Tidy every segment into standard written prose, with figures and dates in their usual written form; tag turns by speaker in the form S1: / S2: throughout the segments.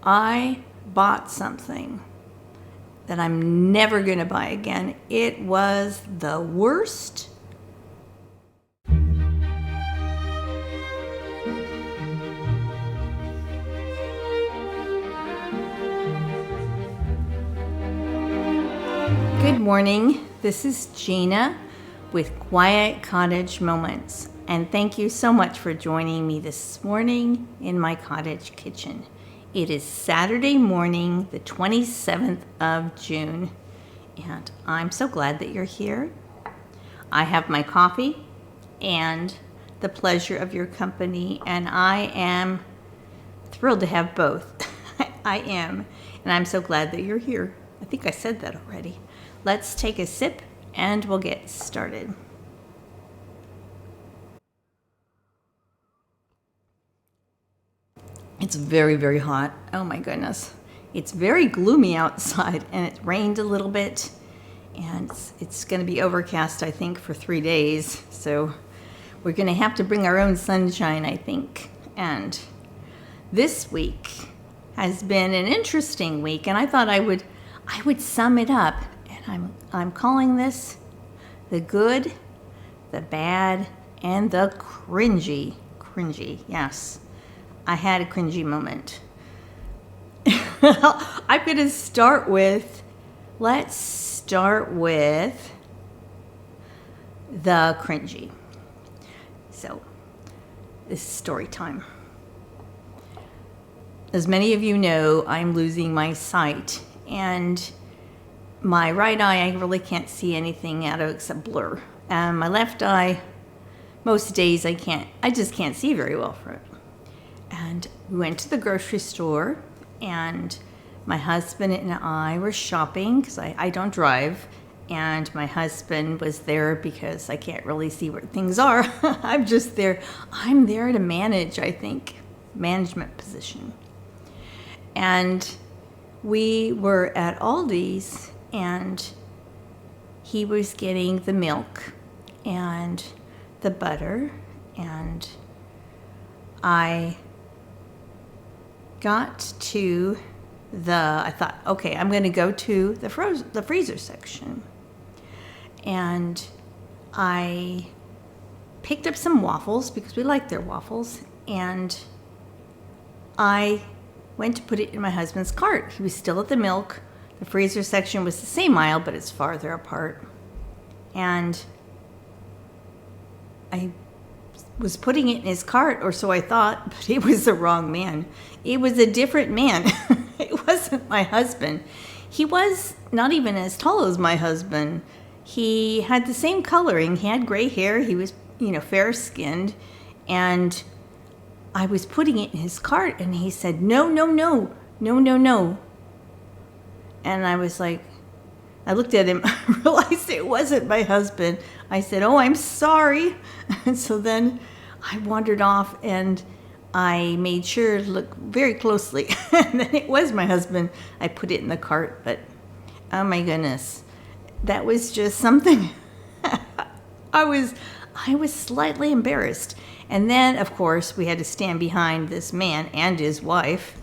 S1: I bought something that I'm never going to buy again. It was the worst. Good morning. This is Gina with Quiet Cottage Moments, and thank you so much for joining me this morning in my cottage kitchen. It is Saturday morning, the 27th of June, and I'm so glad that you're here. I have my coffee and the pleasure of your company, and I am thrilled to have both. I am, and I'm so glad that you're here. I think I said that already. Let's take a sip and we'll get started. It's very, very hot. Oh my goodness. It's very gloomy outside, and it rained a little bit, and it's going to be overcast, I think, for 3 days. So we're going to have to bring our own sunshine, I think. And this week has been an interesting week, and I thought I would sum it up. And I'm calling this the good, the bad, and the cringy. Cringy, yes. I had a cringy moment. I'm going to let's start with the cringy. So, this is story time. As many of you know, I'm losing my sight, and my right eye, I really can't see anything out of except blur. And my left eye, most days I just can't see very well for it. And we went to the grocery store, and my husband and I were shopping because I don't drive, and my husband was there because I can't really see where things are. I'm just there. I'm there to manage, I think, management position. And we were at Aldi's, and he was getting the milk and the butter, and I got to I thought, okay, I'm going to go to the freezer section. And I picked up some waffles because we like their waffles, and I went to put it in my husband's cart. He was still at the milk. The freezer section was the same aisle, but it's farther apart. And I was putting it in his cart, or so I thought, but it was the wrong man. It was a different man. It wasn't my husband. He was not even as tall as my husband. He had the same coloring. He had gray hair. He was, fair-skinned. And I was putting it in his cart, and he said, no. And I was like, I looked at him, realized it wasn't my husband. I said, oh, I'm sorry. And so then I wandered off, and I made sure to look very closely. And then it was my husband. I put it in the cart, but oh my goodness, that was just something. I was slightly embarrassed. And then, of course, we had to stand behind this man and his wife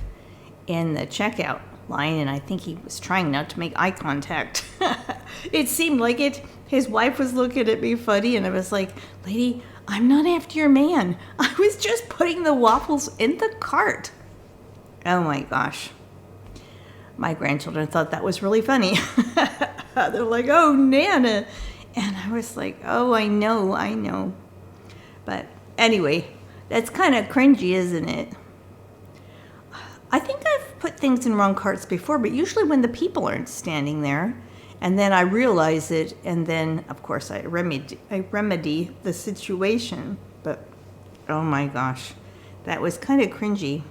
S1: in the checkout line, and I think he was trying not to make eye contact. It seemed like it. His wife was looking at me funny, and I was like, lady, I'm not after your man. I was just putting the waffles in the cart. Oh my gosh. My grandchildren thought that was really funny. They're like, oh, Nana. And I was like, oh, I know. But anyway, that's kind of cringy, isn't it? I think I've put things in wrong carts before, but usually when the people aren't standing there, and then I realize it, and then, of course, I remedy the situation. But, oh my gosh, that was kind of cringy.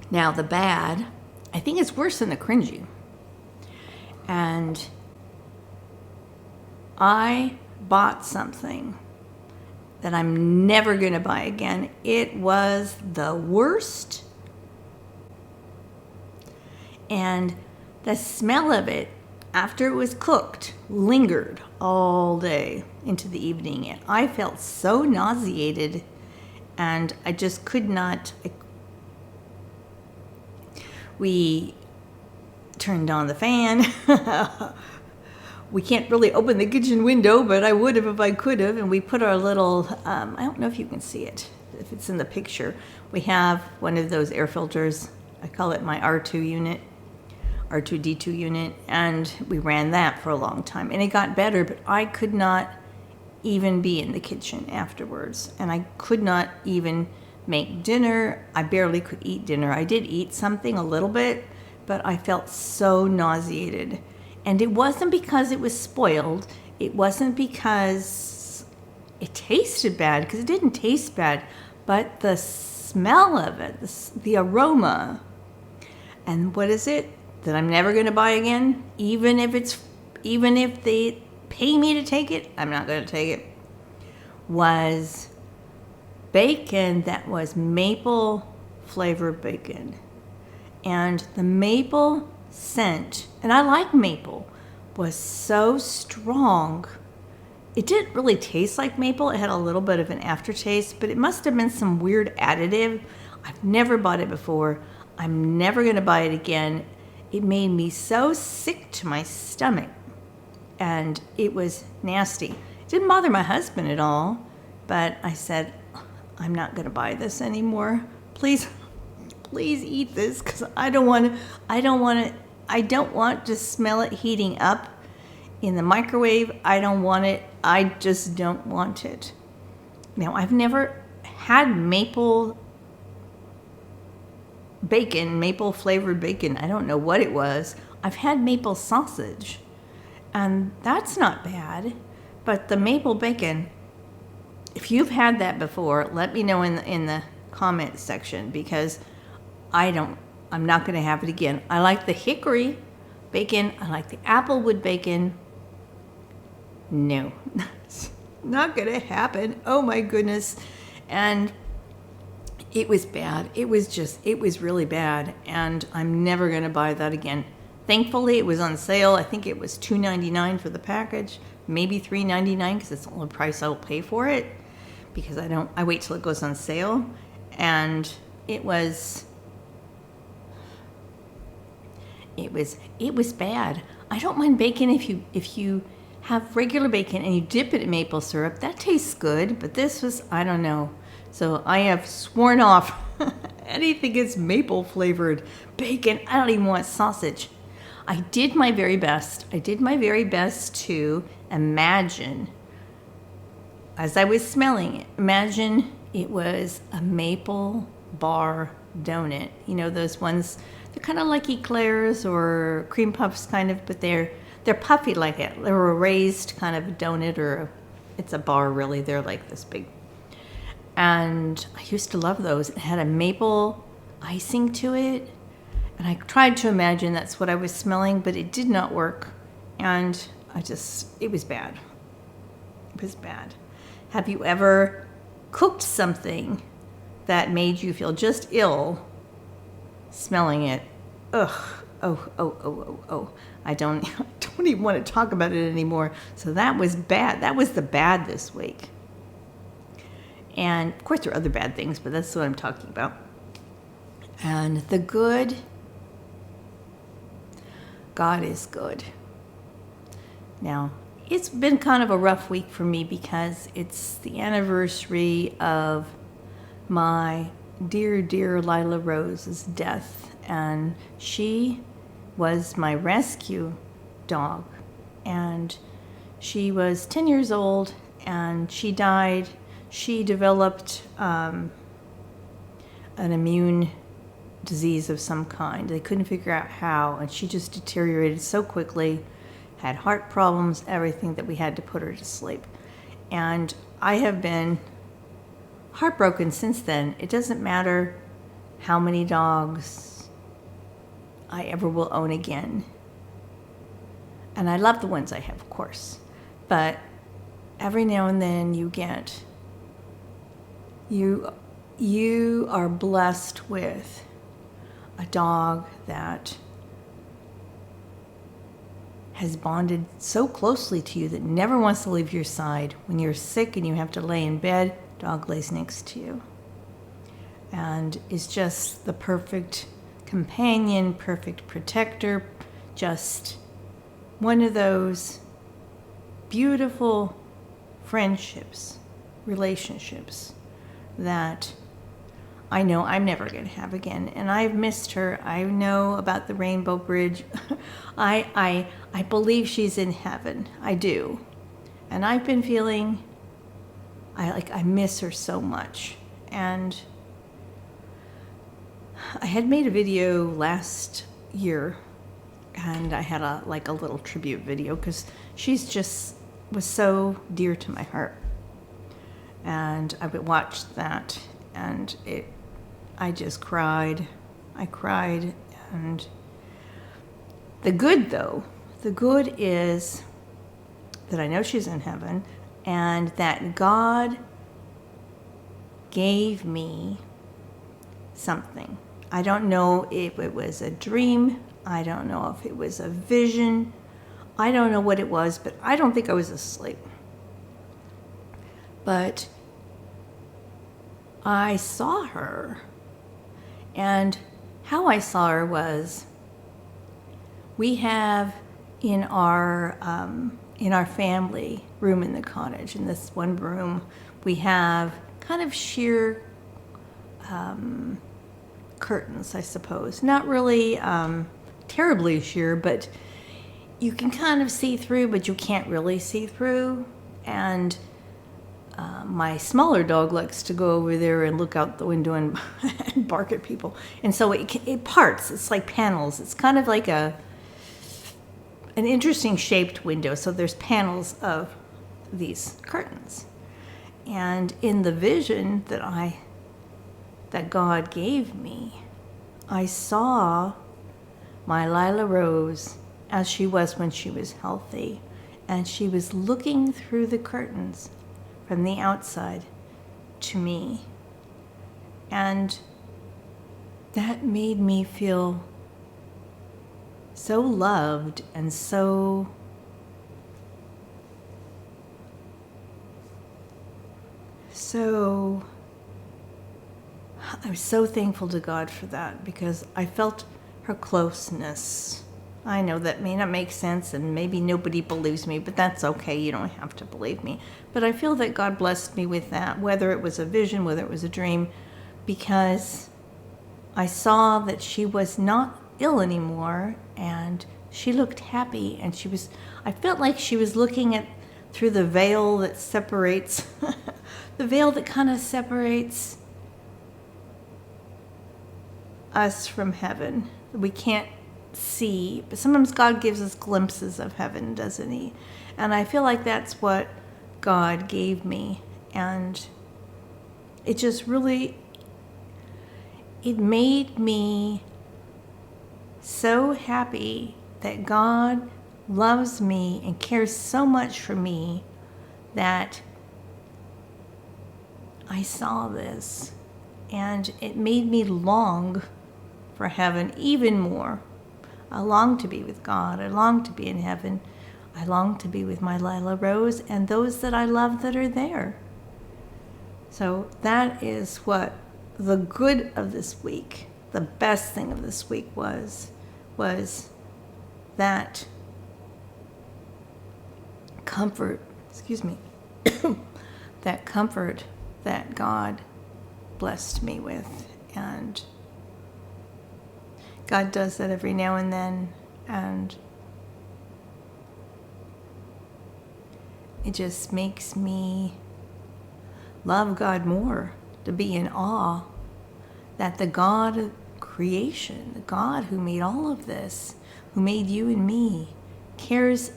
S1: Now, the bad, I think it's worse than the cringy. And I bought something that I'm never going to buy again. It was the worst. And the smell of it after it was cooked lingered all day into the evening. And I felt so nauseated and I just could not. We turned on the fan. We can't really open the kitchen window, but I would have if I could have. And we put our little, I don't know if you can see it, if it's in the picture. We have one of those air filters. I call it my R2 unit, R2D2 unit. And we ran that for a long time. And it got better, but I could not even be in the kitchen afterwards. And I could not even make dinner. I barely could eat dinner. I did eat something a little bit, but I felt so nauseated. And it wasn't because it was spoiled. It wasn't because it tasted bad, because it didn't taste bad, but the smell of it, the aroma. And what is it that I'm never going to buy again? Even if they pay me to take it, I'm not going to take it. Was bacon that was maple flavored bacon. And the maple scent, and I like maple, was so strong. It didn't really taste like maple. It had a little bit of an aftertaste, but it must have been some weird additive. I've never bought it before. I'm never going to buy it again. It made me so sick to my stomach, and it was nasty. It didn't bother my husband at all, but I said, I'm not going to buy this anymore. Please eat this, because I don't want to smell it heating up in the microwave. I don't want it. I just don't want it. Now, I've never had maple bacon, maple flavored bacon. I don't know what it was. I've had maple sausage, and that's not bad. But the maple bacon, if you've had that before, let me know in the comment section, because I'm not going to have it again. I like the hickory bacon. I like the applewood bacon. No, not going to happen. Oh my goodness. And it was bad. It was really bad. And I'm never going to buy that again. Thankfully, it was on sale. I think it was $2.99 for the package, maybe $3.99, because it's the only price I will pay for it, because I wait till it goes on sale. And it was bad. I don't mind bacon if you have regular bacon and you dip it in maple syrup. That tastes good, but this was, I don't know. So I have sworn off anything that's maple flavored bacon. I don't even want sausage. I did my very best to imagine, as I was smelling it, imagine it was a maple bar donut. You know, those ones, they're kind of like eclairs or cream puffs kind of, but they're puffy like it. They're a raised kind of donut, or it's a bar really. They're like this big. And I used to love those. It had a maple icing to it. And I tried to imagine that's what I was smelling, but it did not work. And it was bad. It was bad. Have you ever cooked something that made you feel just ill smelling it? Ugh. Oh. I don't even want to talk about it anymore. So that was bad. That was the bad this week. And of course there are other bad things, but that's what I'm talking about. And the good, God is good. Now, it's been kind of a rough week for me, because it's the anniversary of my dear Lila Rose's death. And she was my rescue dog. And she was 10 years old, and she died. She developed an immune disease of some kind. They couldn't figure out how, and she just deteriorated so quickly, had heart problems, everything, that we had to put her to sleep. And I have been heartbroken since then. It doesn't matter how many dogs I ever will own again. And I love the ones I have, of course. But every now and then you are blessed with a dog that has bonded so closely to you that never wants to leave your side. When you're sick and you have to lay in bed, dog lays next to you. and is just the perfect companion, perfect protector, just one of those beautiful friendships, relationships that I know I'm never going to have again. And I've missed her. I know about the Rainbow Bridge. I believe she's in heaven. I do. And I've been feeling I miss her so much. And I had made a video last year, and I had a little tribute video because she's just was so dear to my heart. And I watched that, and I just cried. I cried. And the good is that I know she's in heaven, and that God gave me something. I don't know if it was a dream. I don't know if it was a vision. I don't know what it was, but I don't think I was asleep. But I saw her, and how I saw her was, we have in our family room in the cottage, in this one room, we have kind of sheer curtains, I suppose. Not really terribly sheer, but you can kind of see through, but you can't really see through. And my smaller dog likes to go over there and look out the window and, and bark at people. And so it parts. It's like panels. It's kind of like an interesting shaped window. So there's panels of these curtains. And in the vision that God gave me, I saw my Lila Rose as she was when she was healthy. And she was looking through the curtains from the outside to me. And that made me feel so loved and so I was so thankful to God for that, because I felt her closeness. I know that may not make sense, and maybe nobody believes me, but that's okay. You don't have to believe me. But I feel that God blessed me with that, whether it was a vision, whether it was a dream, because I saw that she was not ill anymore, and she looked happy, and I felt like she was looking through the veil that separates, the veil that kind of separates us from heaven. We can't see, but sometimes God gives us glimpses of heaven, doesn't he? And I feel like that's what God gave me. And it just really, it made me so happy that God loves me and cares so much for me that I saw this, and it made me long for heaven even more. I long to be with God. I long to be in heaven. I long to be with my Lila Rose and those that I love that are there. So that is what the good of this week, the best thing of this week was that comfort, that comfort that God blessed me with. And God does that every now and then, and it just makes me love God more, to be in awe that the God of creation, the God who made all of this, who made you and me, cares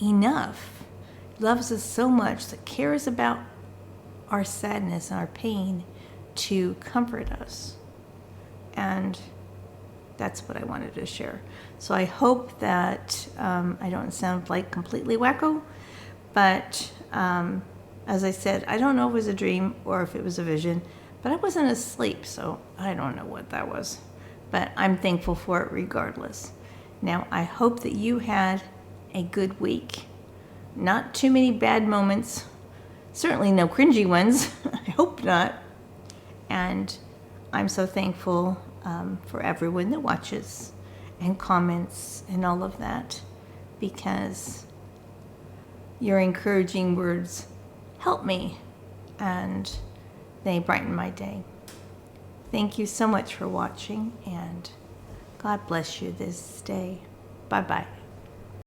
S1: enough, loves us so much, that cares about our sadness and our pain to comfort us. And that's what I wanted to share. So I hope that I don't sound like completely wacko, but as I said, I don't know if it was a dream or if it was a vision, but I wasn't asleep, so I don't know what that was. But I'm thankful for it regardless. Now, I hope that you had a good week. Not too many bad moments. Certainly no cringy ones. I hope not. And I'm so thankful for everyone that watches and comments and all of that, because your encouraging words help me and they brighten my day. Thank you so much for watching, and God bless you this day. Bye-bye.